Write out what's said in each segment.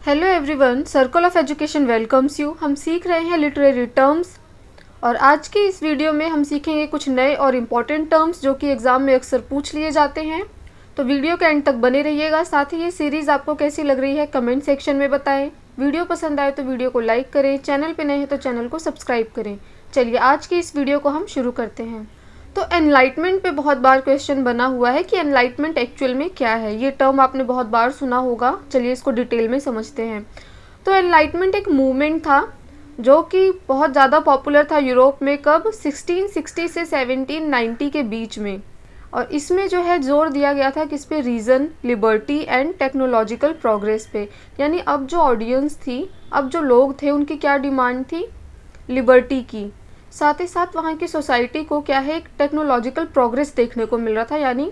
Hello everyone, circle of education welcomes you. हम सीख रहे हैं लिटरेरी टर्म्स और आज की इस वीडियो में हम सीखेंगे कुछ नए और इम्पॉर्टेंट टर्म्स जो कि एग्ज़ाम में अक्सर पूछ लिए जाते हैं। तो वीडियो के एंड तक बने रहिएगा। साथ ही ये सीरीज़ आपको कैसी लग रही है कमेंट सेक्शन में बताएं। वीडियो पसंद आए तो वीडियो को लाइक करें, चैनल पर नए हैं तो चैनल को सब्सक्राइब करें। चलिए आज की इस वीडियो को हम शुरू करते हैं। तो एनलाइटमेंट पे बहुत बार क्वेश्चन बना हुआ है कि एनलाइटमेंट एक्चुअल में क्या है। ये टर्म आपने बहुत बार सुना होगा। चलिए इसको डिटेल में समझते हैं। तो एनलाइटमेंट एक मूवमेंट था जो कि बहुत ज़्यादा पॉपुलर था यूरोप में। कब? 1660 से 1790 के बीच में। और इसमें जो है जोर दिया गया था किस पे? Reason, liberty and technological progress पे। यानी अब जो ऑडियंस थी, अब जो लोग थे, उनकी क्या डिमांड थी? लिबर्टी की। साथ ही साथ वहाँ की सोसाइटी को क्या है, एक टेक्नोलॉजिकल प्रोग्रेस देखने को मिल रहा था। यानी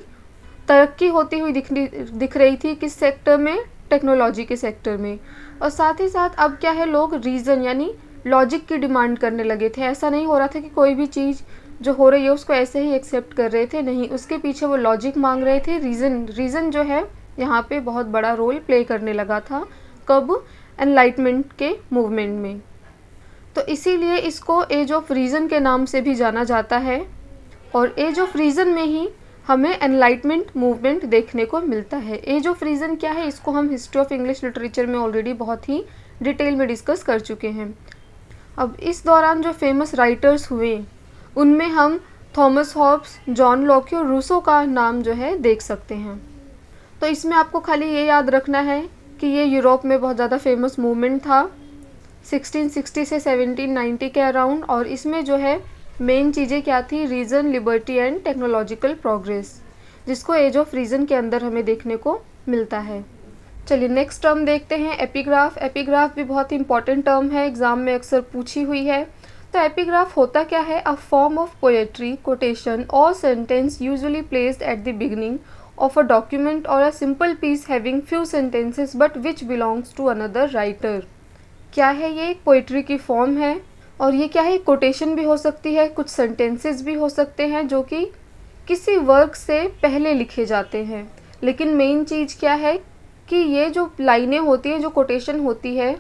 तरक्की होती हुई दिख रही थी। किस सेक्टर में? टेक्नोलॉजी के सेक्टर में। और साथ ही साथ अब क्या है, लोग रीज़न यानी लॉजिक की डिमांड करने लगे थे। ऐसा नहीं हो रहा था कि कोई भी चीज़ जो हो रही है उसको ऐसे ही एक्सेप्ट कर रहे थे, नहीं, उसके पीछे वो लॉजिक मांग रहे थे। रीज़न जो है यहाँ पे बहुत बड़ा रोल प्ले करने लगा था। कब? एनलाइटमेंट के मूवमेंट में। तो इसीलिए इसको एज ऑफ रीज़न के नाम से भी जाना जाता है। और एज ऑफ रीज़न में ही हमें एनलाइटमेंट मूवमेंट देखने को मिलता है। एज ऑफ रीज़न क्या है, इसको हम हिस्ट्री ऑफ इंग्लिश लिटरेचर में ऑलरेडी बहुत ही डिटेल में डिस्कस कर चुके हैं। अब इस दौरान जो फेमस राइटर्स हुए उनमें हम थॉमस हॉब्स, जॉन लॉक और रूसो का नाम जो है देख सकते हैं। तो इसमें आपको खाली ये याद रखना है कि ये यूरोप में बहुत ज़्यादा फेमस मूवमेंट था 1660 से 1790 के अराउंड। और इसमें जो है मेन चीज़ें क्या थी? Reason, liberty and technological progress, जिसको एज ऑफ रीज़न के अंदर हमें देखने को मिलता है। चलिए नेक्स्ट टर्म देखते हैं, एपिग्राफ। एपिग्राफ भी बहुत ही इंपॉर्टेंट टर्म है, एग्जाम में अक्सर पूछी हुई है। तो एपिग्राफ होता क्या है? A form of poetry, quotation और sentence usually placed at the beginning of a document or a simple piece having few sentences but which belongs to another writer। क्या है ये? एक पोइट्री की फॉर्म है। और ये क्या है? कोटेशन भी हो सकती है, कुछ सेंटेंसेस भी हो सकते हैं जो कि किसी वर्क से पहले लिखे जाते हैं। लेकिन मेन चीज़ क्या है कि ये जो लाइनें होती हैं, जो कोटेशन होती है,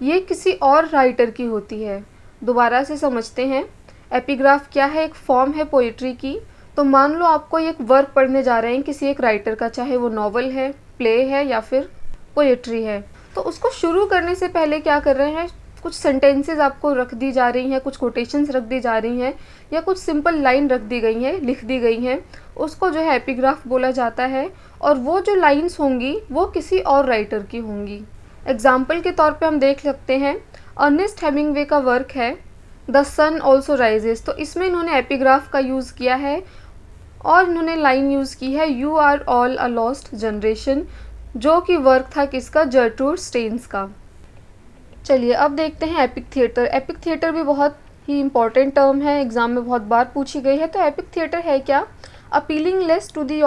ये किसी और राइटर की होती है। दोबारा से समझते हैं, एपिग्राफ क्या है? एक फॉर्म है पोइट्री की। तो मान लो आपको एक वर्क पढ़ने जा रहे हैं किसी एक राइटर का, चाहे वो नॉवल है, प्ले है या फिर पोएट्री है। तो उसको शुरू करने से पहले क्या कर रहे हैं, कुछ सेंटेंसेस आपको रख दी जा रही हैं, कुछ कोटेशंस रख दी जा रही हैं या कुछ सिंपल लाइन रख दी गई हैं, लिख दी गई हैं। उसको जो है एपिग्राफ बोला जाता है। और वो जो लाइन्स होंगी वो किसी और राइटर की होंगी। एग्जाम्पल के तौर पे हम देख सकते हैं, अर्नेस्ट हेमिंगवे का वर्क है द सन ऑल्सो राइजेस। तो इसमें इन्होंने एपिग्राफ का यूज़ किया है और इन्होंने लाइन यूज़ की है, you are all a lost generation, जो कि वर्क था किसका? जर्ट्रूड स्टेन्स का। चलिए अब देखते हैं एपिक थिएटर। एपिक थिएटर भी बहुत ही इंपॉर्टेंट टर्म है, एग्जाम में बहुत बार पूछी गई है। तो एपिक थिएटर है क्या? Appealing less to the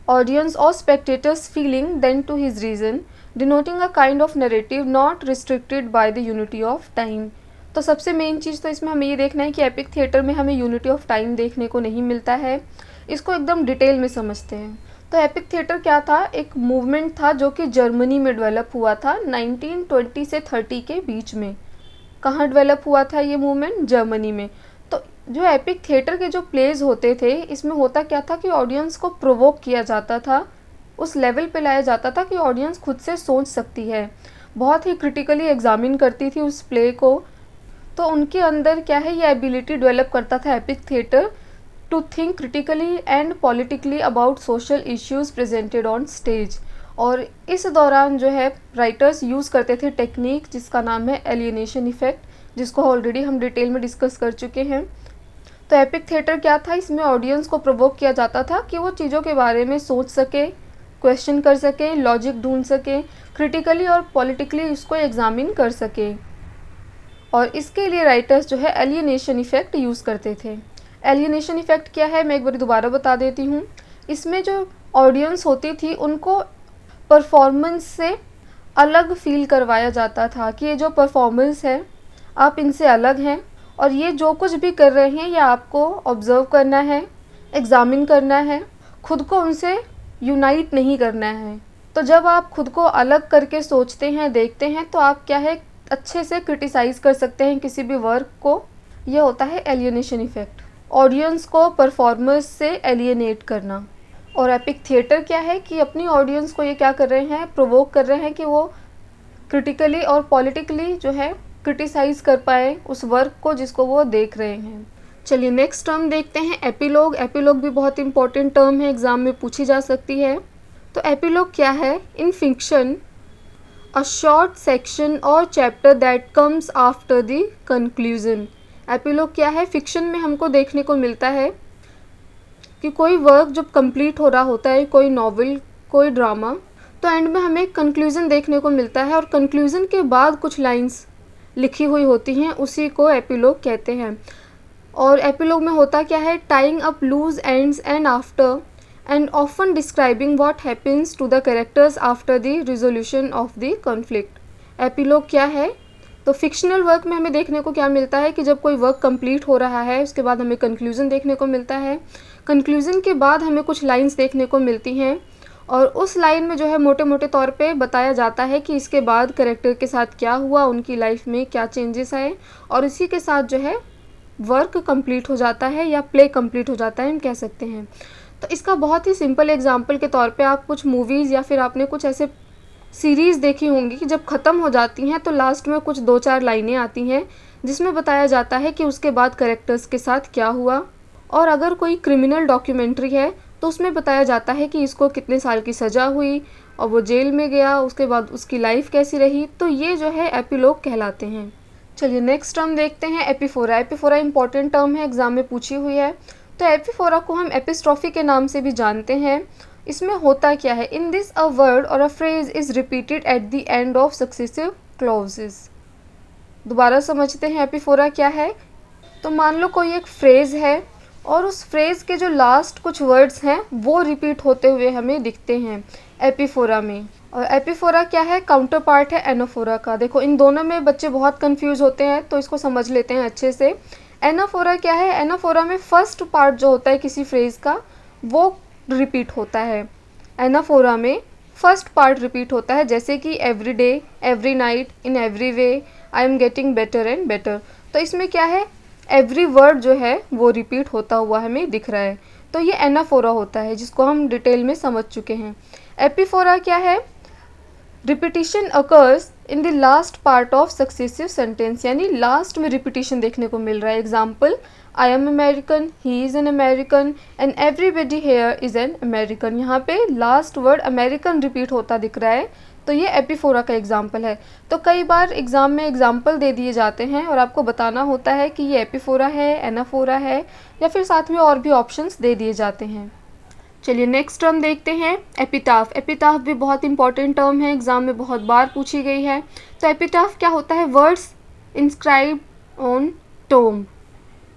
audience और spectators feeling than to his reason, denoting a kind of narrative not restricted by the unity of time. तो सबसे मेन चीज़ तो इसमें हमें ये देखना है कि एपिक थिएटर में हमें यूनिटी ऑफ टाइम देखने को नहीं मिलता है। इसको एकदम डिटेल में समझते हैं। तो एपिक थिएटर क्या था? एक मूवमेंट था जो कि जर्मनी में डेवलप हुआ था 1920 से 30 के बीच में। कहाँ डेवलप हुआ था ये मूवमेंट? जर्मनी में। तो जो एपिक थिएटर के जो प्लेज होते थे, इसमें होता क्या था कि ऑडियंस को प्रोवोक किया जाता था, उस लेवल पे लाया जाता था कि ऑडियंस खुद से सोच सकती है, बहुत ही क्रिटिकली एग्जामिन करती थी उस प्ले को। तो उनके अंदर क्या है, ये एबिलिटी डेवलप करता था epic theatre to think critically and politically about social issues presented on stage. और इस दौरान जो है राइटर्स यूज़ करते थे टेक्निक जिसका नाम है एलियनेशन इफेक्ट, जिसको ऑलरेडी हम डिटेल में डिस्कस कर चुके हैं। तो एपिक थिएटर क्या था? इसमें ऑडियंस को प्रोवोक किया जाता था कि वो चीज़ों के बारे में सोच सके, क्वेश्चन कर सके, लॉजिक ढूंढ सके, क्रिटिकली और पॉलिटिकली उसको एग्जामिन कर सके। और इसके लिए राइटर्स जो है एलियनेशन इफेक्ट यूज़ करते थे। एलियनेशन इफेक्ट क्या है, मैं एक बार दोबारा बता देती हूँ। इसमें जो ऑडियंस होती थी उनको परफॉर्मेंस से अलग फील करवाया जाता था कि ये जो परफॉर्मेंस है आप इनसे अलग हैं और ये जो कुछ भी कर रहे हैं ये आपको ऑब्ज़र्व करना है, एग्ज़ामिन करना है, खुद को उनसे यूनाइट नहीं करना है। तो जब आप खुद को अलग करके सोचते हैं, देखते हैं, तो आप क्या है अच्छे से क्रिटिसाइज़ कर सकते हैं किसी भी वर्क को। ये होता है एलियनेशन इफ़ेक्ट, ऑडियंस को परफॉर्मर्स से एलियनेट करना। और एपिक थिएटर क्या है कि अपनी ऑडियंस को ये क्या कर रहे हैं, प्रोवोक कर रहे हैं कि वो क्रिटिकली और पॉलिटिकली जो है क्रिटिसाइज़ कर पाए उस वर्क को जिसको वो देख रहे हैं। चलिए नेक्स्ट टर्म देखते हैं, एपिलॉग। एपिलॉग भी बहुत इंपॉर्टेंट टर्म है, एग्ज़ाम में पूछी जा सकती है। तो एपिलॉग क्या है? In fiction a short section और chapter that comes after the conclusion. Epilogue क्या है? फिक्शन में हमको देखने को मिलता है कि कोई वर्क जब कंप्लीट हो रहा होता है, कोई नॉवेल, कोई ड्रामा, तो एंड में हमें कंक्लूज़न देखने को मिलता है और कंक्लूज़न के बाद कुछ लाइंस लिखी हुई होती हैं, उसी को एपिलॉग कहते हैं। और एपिलॉग में होता क्या है? Tying up loose ends and after end often describing what happens to the characters after the resolution of the conflict. Epilogue क्या है? तो फिक्शनल वर्क में हमें देखने को क्या मिलता है कि जब कोई वर्क कंप्लीट हो रहा है उसके बाद हमें कंक्लूज़न देखने को मिलता है। कंक्लूज़न के बाद हमें कुछ लाइंस देखने को मिलती हैं और उस लाइन में जो है मोटे मोटे तौर पे बताया जाता है कि इसके बाद कैरेक्टर के साथ क्या हुआ, उनकी लाइफ में क्या चेंजेस आए, और इसी के साथ जो है वर्क कंप्लीट हो जाता है या प्ले कंप्लीट हो जाता है, हम कह सकते हैं। तो इसका बहुत ही सिंपल एग्जांपल के तौर पे आप कुछ मूवीज़ या फिर आपने कुछ ऐसे सीरीज़ देखी होंगी कि जब ख़त्म हो जाती हैं तो लास्ट में कुछ 2-4 लाइनें आती हैं जिसमें बताया जाता है कि उसके बाद कैरेक्टर्स के साथ क्या हुआ। और अगर कोई क्रिमिनल डॉक्यूमेंट्री है तो उसमें बताया जाता है कि इसको कितने साल की सज़ा हुई और वो जेल में गया, उसके बाद उसकी लाइफ कैसी रही। तो ये जो है एपिलॉग कहलाते हैं। चलिए नेक्स्ट टर्म देखते हैं, एपिफोरा। एपिफोरा इंपॉर्टेंट टर्म है, एग्जाम में पूछी हुई है। तो एपिफोरा को हम एपिस्ट्रॉफी के नाम से भी जानते हैं। इसमें होता क्या है? इन दिस अ वर्ड और a phrase is repeated at the end of successive clauses. दोबारा समझते हैं एपिफोरा क्या है। तो मान लो कोई एक फ्रेज़ है और उस फ्रेज़ के जो लास्ट कुछ वर्ड्स हैं वो रिपीट होते हुए हमें दिखते हैं एपिफोरा में। और एपिफोरा क्या है? काउंटर पार्ट है एनाफोरा का। देखो इन दोनों में बच्चे बहुत कंफ्यूज होते हैं, तो इसको समझ लेते हैं अच्छे से। एनाफोरा क्या है? एनाफोरा में फर्स्ट पार्ट जो होता है किसी फ्रेज़ का वो रिपीट होता है। एनाफोरा में फर्स्ट पार्ट रिपीट होता है, जैसे कि every day, every night, in every way, I am getting better and better. तो इसमें क्या है? एवरी वर्ड जो है वो रिपीट होता हुआ हमें दिख रहा है, तो ये एनाफोरा होता है जिसको हम डिटेल में समझ चुके हैं। एपिफोरा क्या है? Repetition occurs in the last part of successive sentence, यानी लास्ट में रिपीटिशन देखने को मिल रहा है। Example, I am American, he is an American and everybody here is an American. यहाँ पे लास्ट वर्ड अमेरिकन रिपीट होता दिख रहा है, तो ये एपिफोरा का एग्जाम्पल है। तो कई बार एग्ज़ाम में एग्जाम्पल दे दिए जाते हैं और आपको बताना होता है कि ये एपिफोरा है, एनाफोरा है, या फिर साथ में और भी ऑप्शंस दे दिए जाते हैं। चलिए नेक्स्ट टर्म देखते हैं, एपिटाफ। एपिटाफ भी बहुत इंपॉर्टेंट टर्म है, एग्ज़ाम में बहुत बार पूछी गई है। तो एपिटाफ क्या होता है? वर्ड्स इंस्क्राइब ऑन टोम,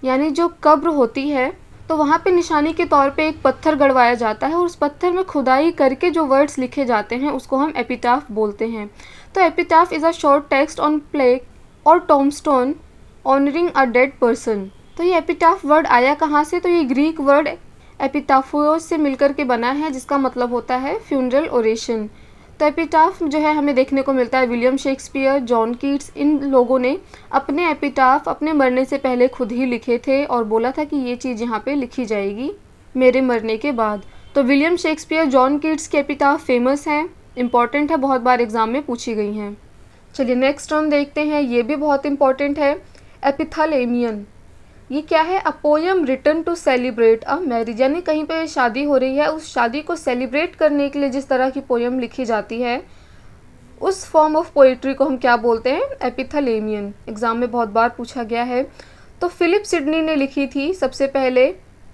यानी जो कब्र होती है तो वहाँ पे निशानी के तौर पे एक पत्थर गड़वाया जाता है और उस पत्थर में खुदाई करके जो वर्ड्स लिखे जाते हैं उसको हम एपिटाफ बोलते हैं। तो epitaph is a short text on plaque और टोमस्टोन ऑनरिंग अ डेड पर्सन। तो ये एपिटाफ वर्ड आया कहाँ से? तो ये ग्रीक वर्ड एपिटाफोस से मिलकर के बना है, जिसका मतलब होता है फ्यूनरल ओरेशन। तो एपिटाफ जो है हमें देखने को मिलता है विलियम शेक्सपियर, जॉन कीट्स, इन लोगों ने अपने एपिटाफ अपने मरने से पहले खुद ही लिखे थे और बोला था कि ये चीज़ यहाँ पे लिखी जाएगी मेरे मरने के बाद। तो विलियम शेक्सपियर, जॉन कीट्स के एपिटाफ फेमस हैं, इंपॉर्टेंट है, बहुत बार एग्जाम में पूछी गई हैं। चलिए नेक्स्ट टर्म देखते हैं, ये भी बहुत इंपॉर्टेंट है, एपिथैलेमियन। ये क्या है? A poem written to celebrate a marriage, यानी कहीं पे शादी हो रही है, उस शादी को सेलिब्रेट करने के लिए जिस तरह की पोयम लिखी जाती है उस फॉर्म ऑफ पोइट्री को हम क्या बोलते हैं? एपिथैलेमियन। एग्ज़ाम में बहुत बार पूछा गया है। तो फिलिप सिडनी ने लिखी थी सबसे पहले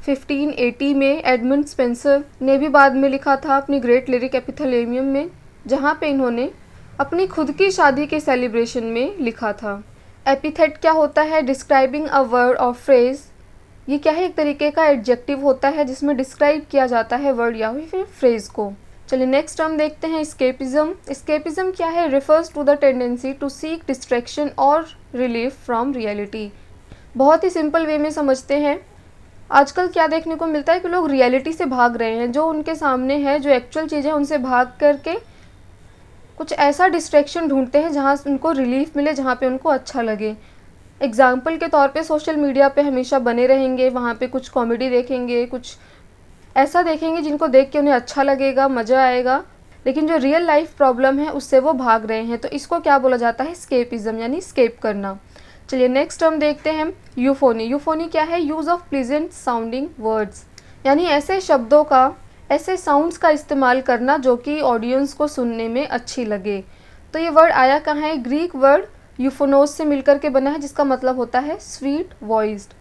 1580 में, एडमंड स्पेंसर ने भी बाद में लिखा था अपनी ग्रेट लिरिक एपिथैलेमियम में, जहाँ पे इन्होंने अपनी खुद की शादी के सेलिब्रेशन में लिखा था। एपिथेट क्या होता है? डिस्क्राइबिंग अ वर्ड और फ्रेज। ये क्या है? एक तरीके का एडजेक्टिव होता है जिसमें डिस्क्राइब किया जाता है वर्ड या फिर फ्रेज को। चलिए नेक्स्ट टर्म देखते हैं, एस्केपिज्म। एस्केपिज्म क्या है? Refers to the tendency to seek distraction और रिलीफ फ्रॉम रियलिटी। बहुत ही सिंपल वे में समझते हैं, आजकल क्या देखने को मिलता है कि लोग रियलिटी से भाग रहे हैं, जो उनके सामने है, जो एक्चुअल चीज़ है उनसे भाग करके कुछ ऐसा डिस्ट्रैक्शन ढूंढते हैं जहाँ उनको रिलीफ मिले, जहाँ पे उनको अच्छा लगे। एग्ज़ाम्पल के तौर पे सोशल मीडिया पे हमेशा बने रहेंगे, वहाँ पे कुछ कॉमेडी देखेंगे, कुछ ऐसा देखेंगे जिनको देख के उन्हें अच्छा लगेगा, मज़ा आएगा, लेकिन जो रियल लाइफ प्रॉब्लम है उससे वो भाग रहे हैं। तो इसको क्या बोला जाता है? स्केपिज़म, यानी स्केप करना। चलिए नेक्स्ट टर्म देखते हैं, यूफोनी। यूफोनी क्या है? Use of pleasant sounding words, यानी ऐसे शब्दों का, ऐसे साउंड्स का इस्तेमाल करना जो कि ऑडियंस को सुनने में अच्छी लगे। तो ये वर्ड आया कहाँ है? ग्रीक वर्ड यूफोनोस से मिलकर के बना है, जिसका मतलब होता है स्वीट वॉइस्ड।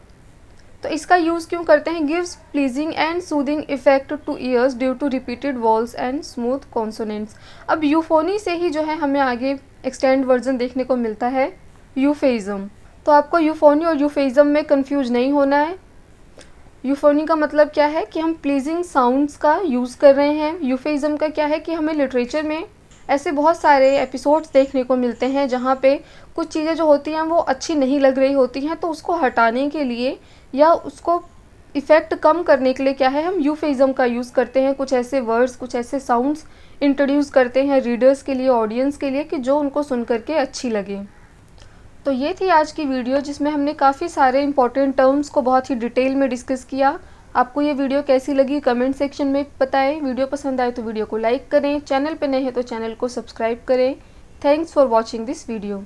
तो इसका यूज़ क्यों करते हैं? Gives pleasing and soothing effect to ears due to repeated vowels and smooth consonants. अब यूफोनी से ही जो है हमें आगे एक्सटेंड वर्जन देखने को मिलता है यूफेइज्म। तो आपको यूफोनी और यूफेइज्म में कंफ्यूज नहीं होना है। यूफोनी का मतलब क्या है कि हम प्लीजिंग साउंड्स का यूज़ कर रहे हैं। यूफेइज्म का क्या है कि हमें लिटरेचर में ऐसे बहुत सारे एपिसोड्स देखने को मिलते हैं जहाँ पे कुछ चीज़ें जो होती हैं वो अच्छी नहीं लग रही होती हैं, तो उसको हटाने के लिए या उसको इफ़ेक्ट कम करने के लिए क्या है, हम यूफेइज्म का यूज़ करते हैं। कुछ ऐसे वर्ड्स, कुछ ऐसे साउंड्स इंट्रोड्यूस करते हैं रीडर्स के लिए, ऑडियंस के लिए, कि जो उनको सुन करके अच्छी लगे। तो ये थी आज की वीडियो जिसमें हमने काफ़ी सारे इंपॉर्टेंट टर्म्स को बहुत ही डिटेल में डिस्कस किया। आपको ये वीडियो कैसी लगी कमेंट सेक्शन में बताएं। वीडियो पसंद आए तो वीडियो को लाइक करें, चैनल पे नए हैं तो चैनल को सब्सक्राइब करें। Thanks for watching this video.